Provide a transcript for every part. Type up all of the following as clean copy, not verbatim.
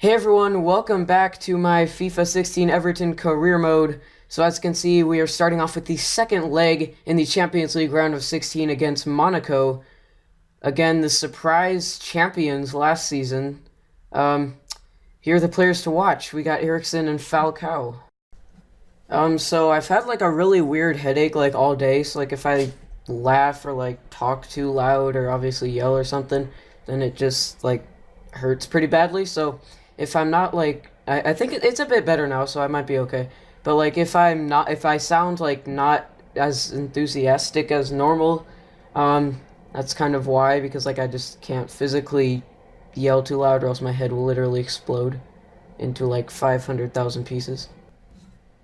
Hey everyone, welcome back to my FIFA 16 Everton career mode. So as you can see, we are starting off with the second leg in the Champions League round of 16 against Monaco. Again, the surprise champions last season. Here are the players to watch. We got Eriksen and Falcao. So I've had like a really weird headache like all day. So like if I laugh or like talk too loud or obviously yell or something, then it just like hurts pretty badly. So if I'm not like, I think it's a bit better now, so I might be okay. But like if I sound like not as enthusiastic as normal, that's kind of why, because like I just can't physically yell too loud or else my head will literally explode into like 500,000 pieces.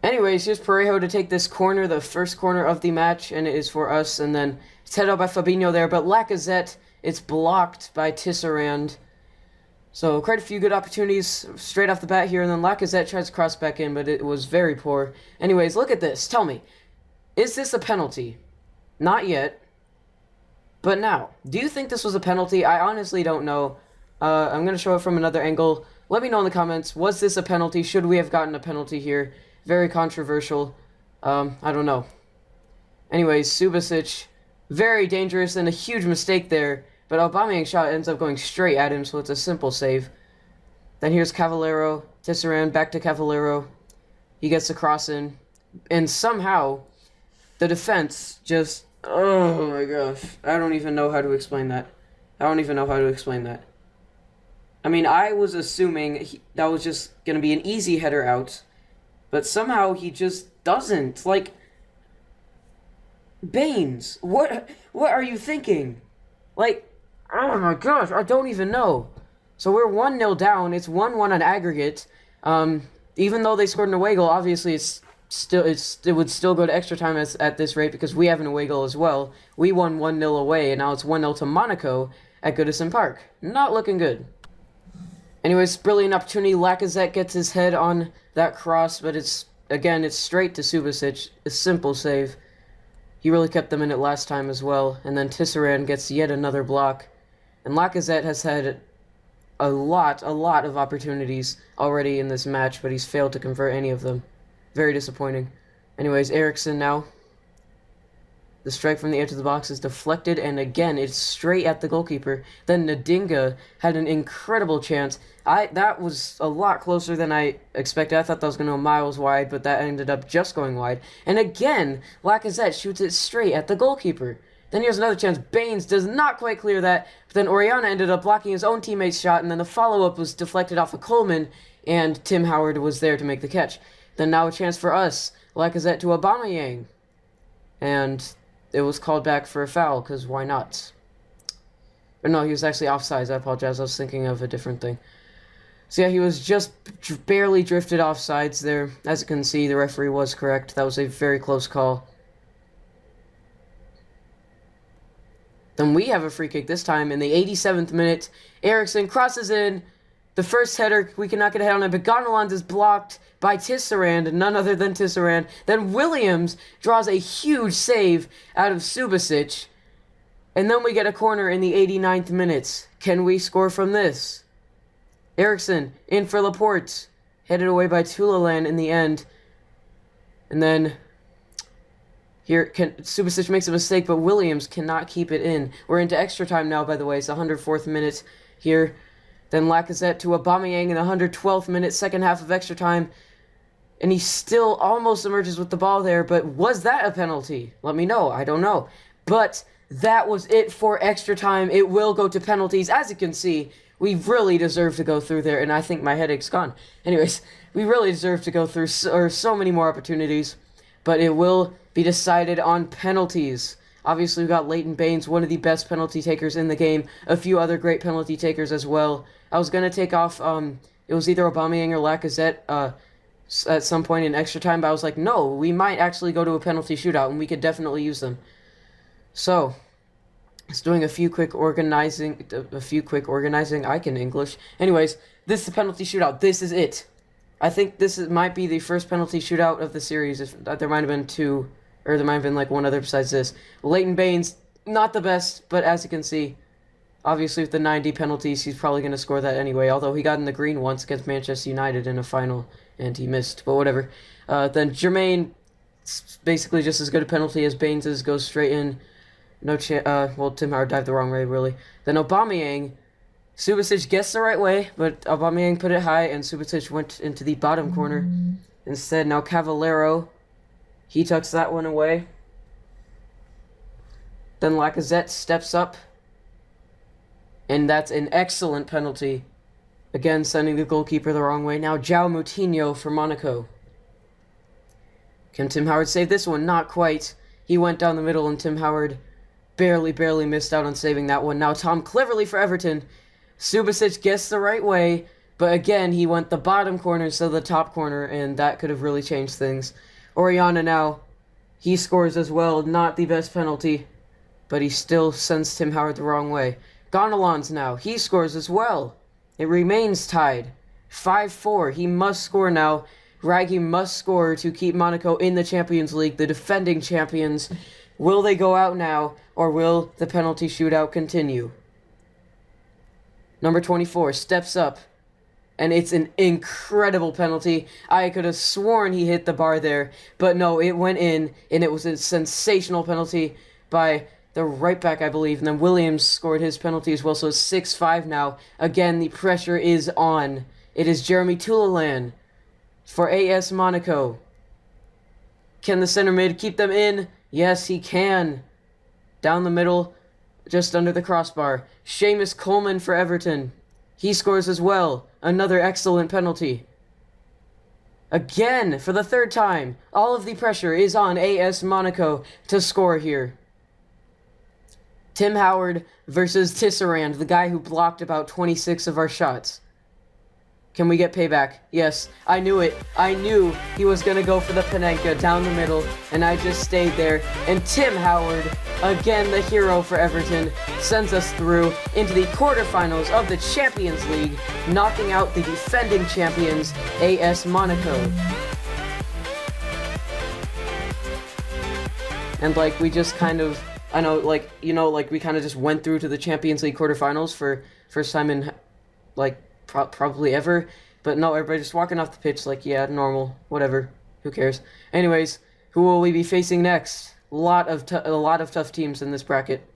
Anyways, here's Parejo to take this corner, the first corner of the match, and it is for us. And then it's headed out by Fabinho there, but Lacazette, it's blocked by Tisserand. So quite a few good opportunities straight off the bat here, and then Lacazette tries to cross back in, but it was very poor. Anyways, look at this. Tell me, is this a penalty? Not yet. But now, do you think this was a penalty? I honestly don't know. I'm going to show it from another angle. Let me know in the comments. Was this a penalty? Should we have gotten a penalty here? Very controversial. I don't know. Anyways, Subasic, very dangerous and a huge mistake there. But Aubameyang's shot ends up going straight at him, so it's a simple save. Then here's Cavallero. Tisserand back to Cavallero. He gets the cross in. And somehow, the defense just... Oh my gosh. I don't even know how to explain that. I mean, I was assuming that was just going to be an easy header out. But somehow he just doesn't. Like, Baines, what are you thinking? Like, oh my gosh, I don't even know. So we're 1-0 down. It's 1-1 on aggregate. Even though they scored an away goal, obviously it would still go to extra time at this rate because we have an away goal as well. We won 1-0 away, and now it's 1-0 to Monaco at Goodison Park. Not looking good. Anyways, brilliant opportunity. Lacazette gets his head on that cross, but it's straight to Subasic. A simple save. He really kept them in it last time as well. And then Tisserand gets yet another block. And Lacazette has had a lot of opportunities already in this match, but he's failed to convert any of them. Very disappointing. Anyways, Eriksen now. The strike from the edge of the box is deflected, and again, it's straight at the goalkeeper. Then Ndinga had an incredible chance. That was a lot closer than I expected. I thought that was going to go miles wide, but that ended up just going wide. And again, Lacazette shoots it straight at the goalkeeper. Then here's another chance. Baines does not quite clear that, but then Oriana ended up blocking his own teammate's shot, and then the follow-up was deflected off of Coleman, and Tim Howard was there to make the catch. Then now a chance for us. Lacazette to Aubameyang. And it was called back for a foul, because why not? But no, he was actually offsides. I apologize. I was thinking of a different thing. So yeah, he was just barely drifted offsides there. As you can see, the referee was correct. That was a very close call. Then we have a free kick this time in the 87th minute. Eriksen crosses in. The first header, we cannot get a head on it, but Gonalons is blocked by Tisserand, none other than Tisserand. Then Williams draws a huge save out of Subasic. And then we get a corner in the 89th minute. Can we score from this? Eriksen in for Laporte. Headed away by Tulalan in the end. And then here, Subasic makes a mistake, but Williams cannot keep it in. We're into extra time now, by the way. It's the 104th minute here. Then Lacazette to Aubameyang in the 112th minute, second half of extra time. And he still almost emerges with the ball there, but was that a penalty? Let me know. I don't know. But that was it for extra time. It will go to penalties. As you can see, we really deserve to go through there, and I think my headache's gone. Anyways, we really deserve to go through so many more opportunities, but it will be decided on penalties. Obviously, we've got Leighton Baines, one of the best penalty takers in the game. A few other great penalty takers as well. I was going to take off, it was either Aubameyang or Lacazette at some point in extra time, but I was like, no, we might actually go to a penalty shootout, and we could definitely use them. So, it's doing a few quick organizing, I can English. Anyways, this is the penalty shootout. This is it. I think might be the first penalty shootout of the series. There might have been two, or there might have been like one other besides this. Leighton Baines, not the best, but as you can see, Obviously, with the 90 penalties, he's probably going to score that anyway, although he got in the green once against Manchester United in a final, and he missed, but whatever. Then Jermaine, basically just as good a penalty as Baines' goes straight in. No well, Tim Howard dived the wrong way, really. Then Aubameyang, Subasic gets the right way, but Aubameyang put it high, and Subasic went into the bottom corner. Instead, now Cavallero, he tucks that one away. Then Lacazette steps up, and that's an excellent penalty. Again, sending the goalkeeper the wrong way. Now João Moutinho for Monaco. Can Tim Howard save this one? Not quite. He went down the middle, and Tim Howard barely missed out on saving that one. Now Tom Cleverley for Everton. Subasic gets the right way, but again, he went the bottom corner instead of the top corner, and that could have really changed things. Orellana now, he scores as well. Not the best penalty, but he still sends Tim Howard the wrong way. Gonalons now, he scores as well. It remains tied. 5-4. He must score now. Raggy must score to keep Monaco in the Champions League, the defending champions. Will they go out now, or will the penalty shootout continue? Number 24 steps up, and it's an incredible penalty. I could have sworn he hit the bar there, but no, it went in, and it was a sensational penalty by the right back, I believe. And then Williams scored his penalty as well, so it's 6-5 now. Again, the pressure is on. It is Jeremy Toulalan for AS Monaco. Can the center mid keep them in? Yes, he can. Down the middle, just under the crossbar. Seamus Coleman for Everton. He scores as well. Another excellent penalty. Again, for the third time, all of the pressure is on AS Monaco to score here. Tim Howard versus Tisserand, the guy who blocked about 26 of our shots. Can we get payback? Yes, I knew it. I knew he was going to go for the Panenka down the middle, and I just stayed there. And Tim Howard, again the hero for Everton, sends us through into the quarterfinals of the Champions League, knocking out the defending champions, AS Monaco. And like, we just kind of, I know, like, you know, like, we kind of just went through to the Champions League quarterfinals for first time in, like, probably ever. But no, everybody just walking off the pitch like, yeah, normal, whatever, who cares. Anyways, who will we be facing next? A lot of tough teams in this bracket.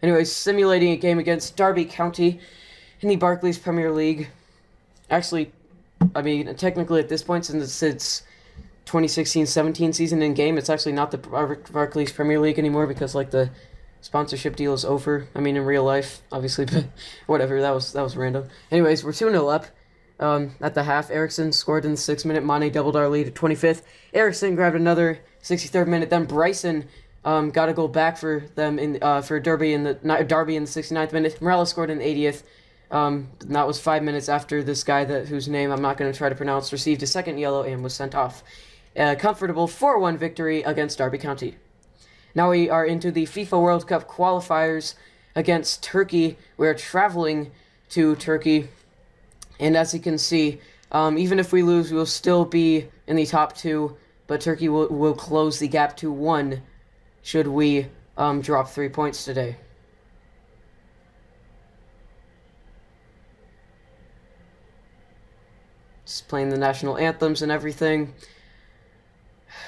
Anyways, simulating a game against Derby County in the Barclays Premier League. Actually, I mean, technically at this point, since it's 2016-17 season in game, it's actually not the Barclays Premier League anymore because, like, the sponsorship deal is over. I mean, in real life, obviously, but whatever, that was random. Anyways, we're 2-0 up at the half. Eriksson scored in the 6th minute. Mane doubled our lead at 25th. Eriksson grabbed another 63rd minute. Then Bryson got a goal back for them for Derby in the 69th minute. Morales scored in the 80th. That was 5 minutes after this guy whose name I'm not going to try to pronounce received a second yellow and was sent off. Comfortable 4-1 victory against Derby County. Now we are into the FIFA World Cup qualifiers against Turkey. We are traveling to Turkey, and as you can see, even if we lose, we will still be in the top 2, but Turkey will close the gap to 1 should we drop 3 points today. Just playing the national anthems and everything.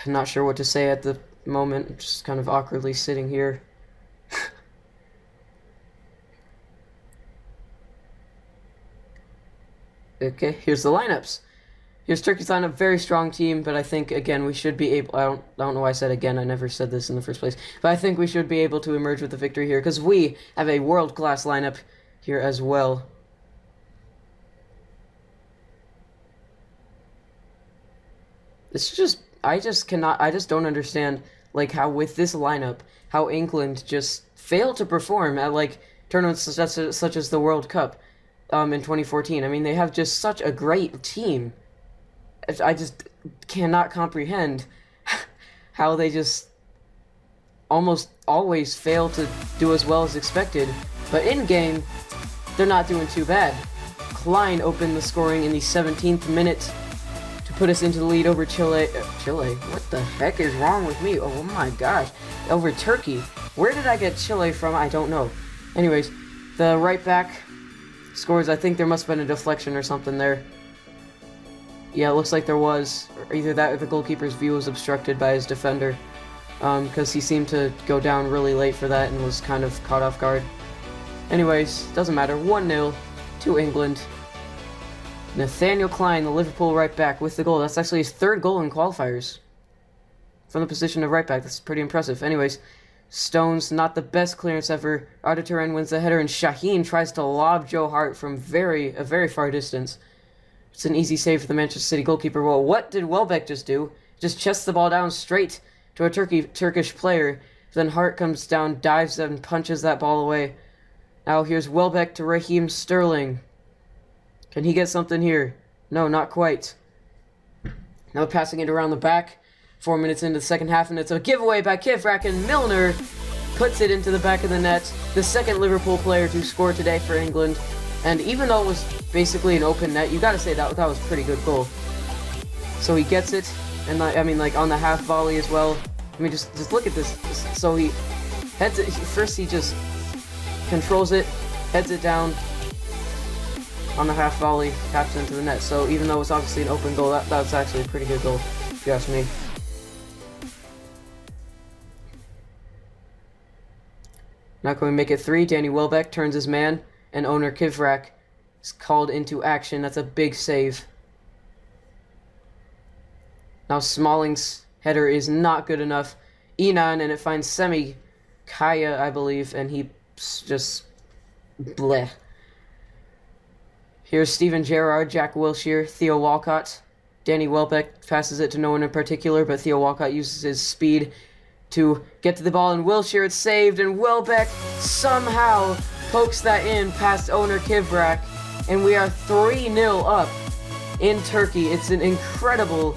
Not sure what to say at the moment, just kind of awkwardly sitting here. Okay, here's the lineups. Here's Turkey's lineup, very strong team, but I think, again, we should be able, I don't know why I said again, I never said this in the first place, but I think we should be able to emerge with a victory here, because we have a world-class lineup here as well. It's just, I just don't understand, like, how with this lineup, how England just failed to perform at, like, tournaments such as the World Cup in 2014. I mean, they have just such a great team. I just cannot comprehend how they just almost always fail to do as well as expected. But in-game, they're not doing too bad. Klein opened the scoring in the 17th minute to put us into the lead over Chile. Chile? What the heck is wrong with me? Oh my gosh. Over Turkey. Where did I get Chile from? I don't know. Anyways, The right back scores. I think there must have been a deflection or something there. Yeah, it looks like there was. Or either that or the goalkeeper's view was obstructed by his defender. Because he seemed to go down really late for that and was kind of caught off guard. Anyways, doesn't matter. 1-0 to England. Nathaniel Klein, the Liverpool right back, with the goal. That's actually his 3rd goal in qualifiers. From the position of right back. That's pretty impressive. Anyways, Stones, not the best clearance ever. Arda Turan wins the header, and Shaheen tries to lob Joe Hart from a very far distance. It's an easy save for the Manchester City goalkeeper. Well, what did Welbeck just do? Just chests the ball down straight to a Turkish player. Then Hart comes down, dives and punches that ball away. Now here's Welbeck to Raheem Sterling. Can he get something here? No, not quite. Now passing it around the back. 4 minutes into the second half, and it's a giveaway by Kivrak, and Milner puts it into the back of the net. The 2nd Liverpool player to score today for England. And even though it was basically an open net, you gotta say that was a pretty good goal. So he gets it, and I mean, like, on the half volley as well. I mean, just look at this. So he heads it. First, he just controls it, heads it down on the half volley, taps into the net. So even though it's obviously an open goal, that's actually a pretty good goal, if you ask me. Now can we make it 3? Danny Welbeck turns his man, and owner Kivrak is called into action. That's a big save. Now Smalling's header is not good enough. E9, and it finds Semi Kaya, I believe, and he just bleh. Here's Steven Gerrard, Jack Wilshere, Theo Walcott. Danny Welbeck passes it to no one in particular, but Theo Walcott uses his speed to get to the ball, and Wilshere, it's saved, and Welbeck somehow pokes that in past owner Kivrak, and we are 3-0 up in Turkey. It's an incredible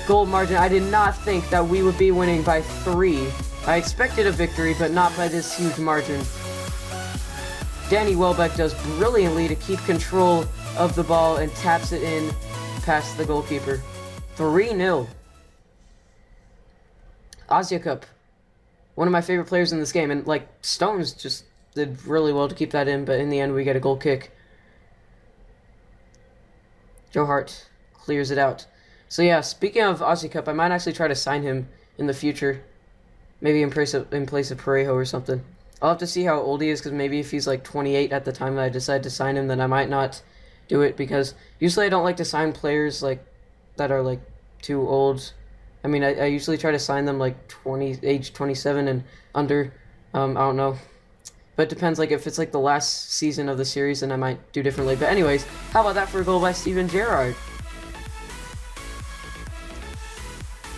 goal margin. I did not think that we would be winning by 3. I expected a victory, but not by this huge margin. Danny Welbeck does brilliantly to keep control of the ball and taps it in past the goalkeeper. 3-0. Asia Cup, one of my favorite players in this game, and like Stones just did really well to keep that in, but in the end we get a goal kick. Joe Hart clears it out. So yeah, speaking of Aussie Cup, I might actually try to sign him in the future, maybe in place of Parejo or something. I'll have to see how old he is, because maybe if he's like 28 at the time that I decide to sign him, then I might not do it, because usually I don't like to sign players like that are like too old. I mean, I usually try to sign them like age 27 and under. I don't know. But it depends, like, if it's like the last season of the series, then I might do differently. But anyways, how about that for a goal by Steven Gerrard?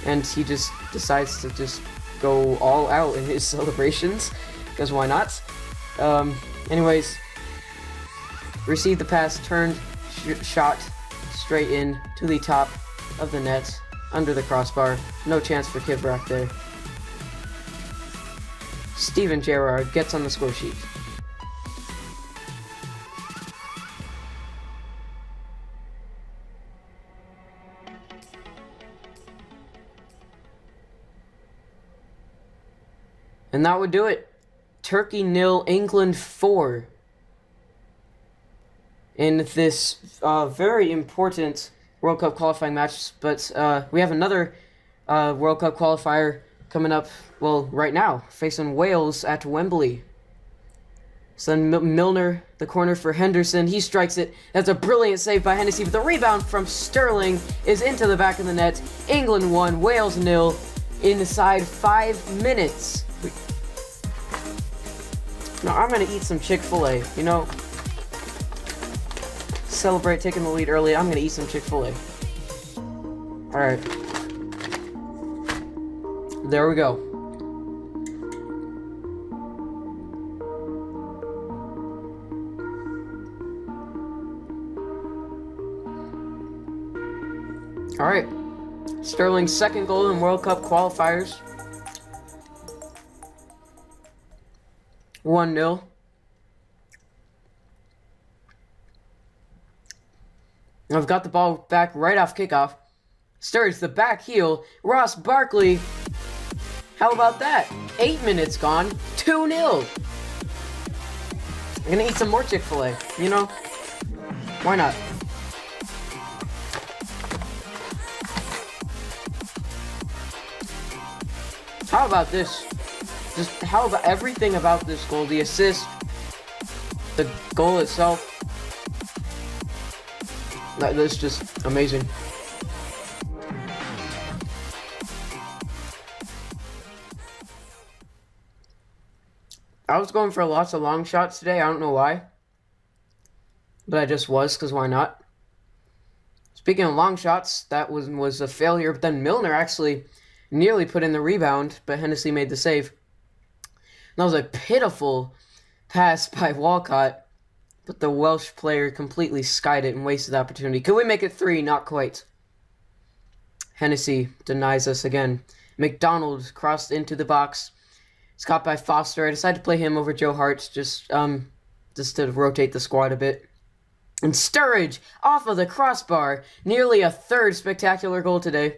And he just decides to just go all out in his celebrations, because why not? Anyways, received the pass, turned, shot straight in to the top of the net, under the crossbar. No chance for Kivrak there. Steven Gerrard gets on the score sheet. And that would do it. Turkey 0, England 4. In this very important World Cup qualifying match, but we have another World Cup qualifier coming up, well, right now, facing Wales at Wembley. So then Milner, the corner for Henderson, he strikes it. That's a brilliant save by Hennessy, but the rebound from Sterling is into the back of the net. England 1, Wales 0, inside 5 minutes. Now I'm gonna eat some Chick-fil-A, you know. Celebrate taking the lead early. I'm gonna eat some Chick-fil-A. Alright. There we go. Alright. Sterling's second goal in World Cup qualifiers. 1-0. I've got the ball back right off kickoff. Stirs the back heel. Ross Barkley. How about that? 8 minutes gone. 2-0. I'm gonna eat some more Chick-fil-A, you know? Why not? How about this? Just how about everything about this goal? The assist, the goal itself. That's just amazing. I was going for lots of long shots today. I don't know why. But I just was, because why not? Speaking of long shots, that was a failure. But then Milner actually nearly put in the rebound, but Hennessy made the save. That was a pitiful pass by Walcott. But the Welsh player completely skied it and wasted the opportunity. Could we make it 3? Not quite. Hennessy denies us again. McDonald crossed into the box. It's caught by Foster. I decided to play him over Joe Hart just to rotate the squad a bit. And Sturridge off of the crossbar. Nearly a third spectacular goal today.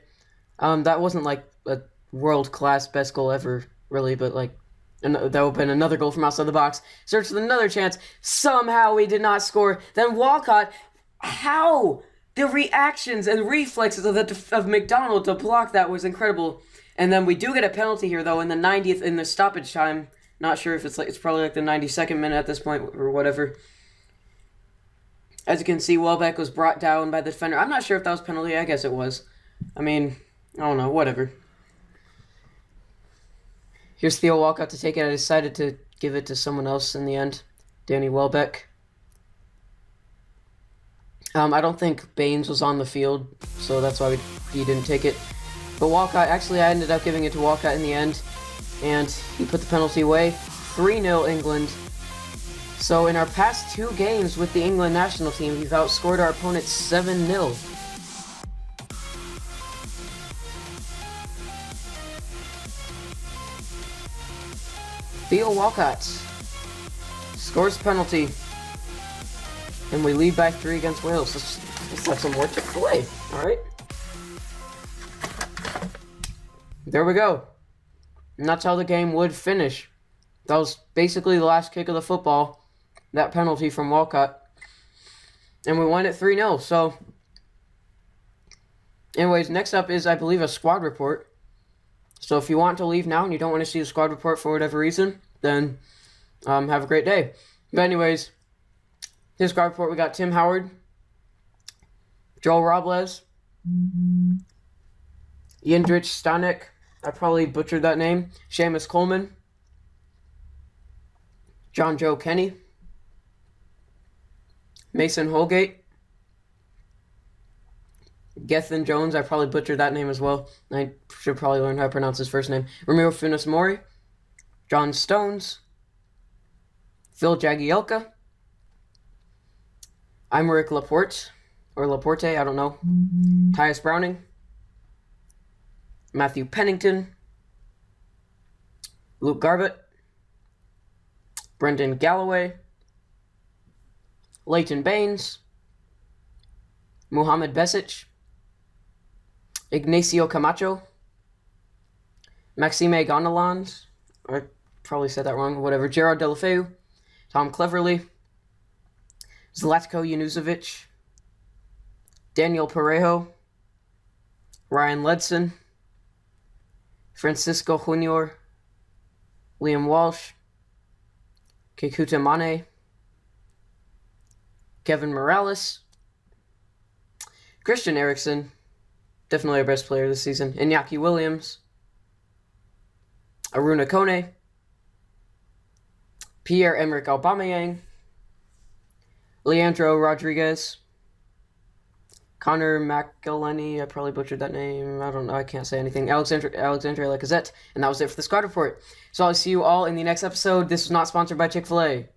That wasn't like a world-class best goal ever, really, but like that would have been another goal from outside the box. Searched with another chance. Somehow we did not score. Then Walcott, how? The reactions and reflexes of McDonald to block that was incredible. And then we do get a penalty here, though, in the 90th, in the stoppage time. Not sure if it's probably like the 92nd minute at this point or whatever. As you can see, Welbeck was brought down by the defender. I'm not sure if that was penalty. I guess it was. I mean, I don't know. Whatever. Here's Theo Walcott to take it. I decided to give it to someone else in the end. Danny Welbeck. I don't think Baines was on the field, so that's why he didn't take it. But Walcott, actually, I ended up giving it to Walcott in the end, and he put the penalty away. 3-0 England. So in our past 2 games with the England national team, we've outscored our opponents 7-0. Theo Walcott scores penalty, and we lead by 3 against Wales. Let's have some more Chick-fil-A, all right? There we go. And that's how the game would finish. That was basically the last kick of the football, that penalty from Walcott. And we won it 3-0, so... Anyways, next up is, I believe, a squad report. So if you want to leave now and you don't want to see the squad report for whatever reason, then have a great day. But anyways, this squad report, we got Tim Howard, Joel Robles, Jindrich Stanek, I probably butchered that name, Seamus Coleman, John Joe Kenny, Mason Holgate, Gethin Jones, I probably butchered that name as well. I should probably learn how to pronounce his first name. Ramiro Funes Mori, John Stones, Phil Jagielka, Aymeric Laporte, or Laporte, I don't know, Tyus Browning, Matthew Pennington, Luke Garbett, Brendan Galloway, Leighton Baines, Mohamed Besic, Ignacio Camacho, Maxime Gonalons, I probably said that wrong, whatever, Gerard Delafeu, Tom Cleverley, Zlatko Januzovic, Daniel Parejo, Ryan Ledson, Francisco Junior, Liam Walsh, Kekuta Mane, Kevin Morales, Christian Eriksen, definitely our best player this season, Iñaki Williams, Aruna Kone, Pierre-Emerick Aubameyang, Leandro Rodriguez, Connor McElhenney, I probably butchered that name, I don't know, I can't say anything, Alexandre Lacazette, and that was it for the squad report. So I'll see you all in the next episode. This was not sponsored by Chick-fil-A.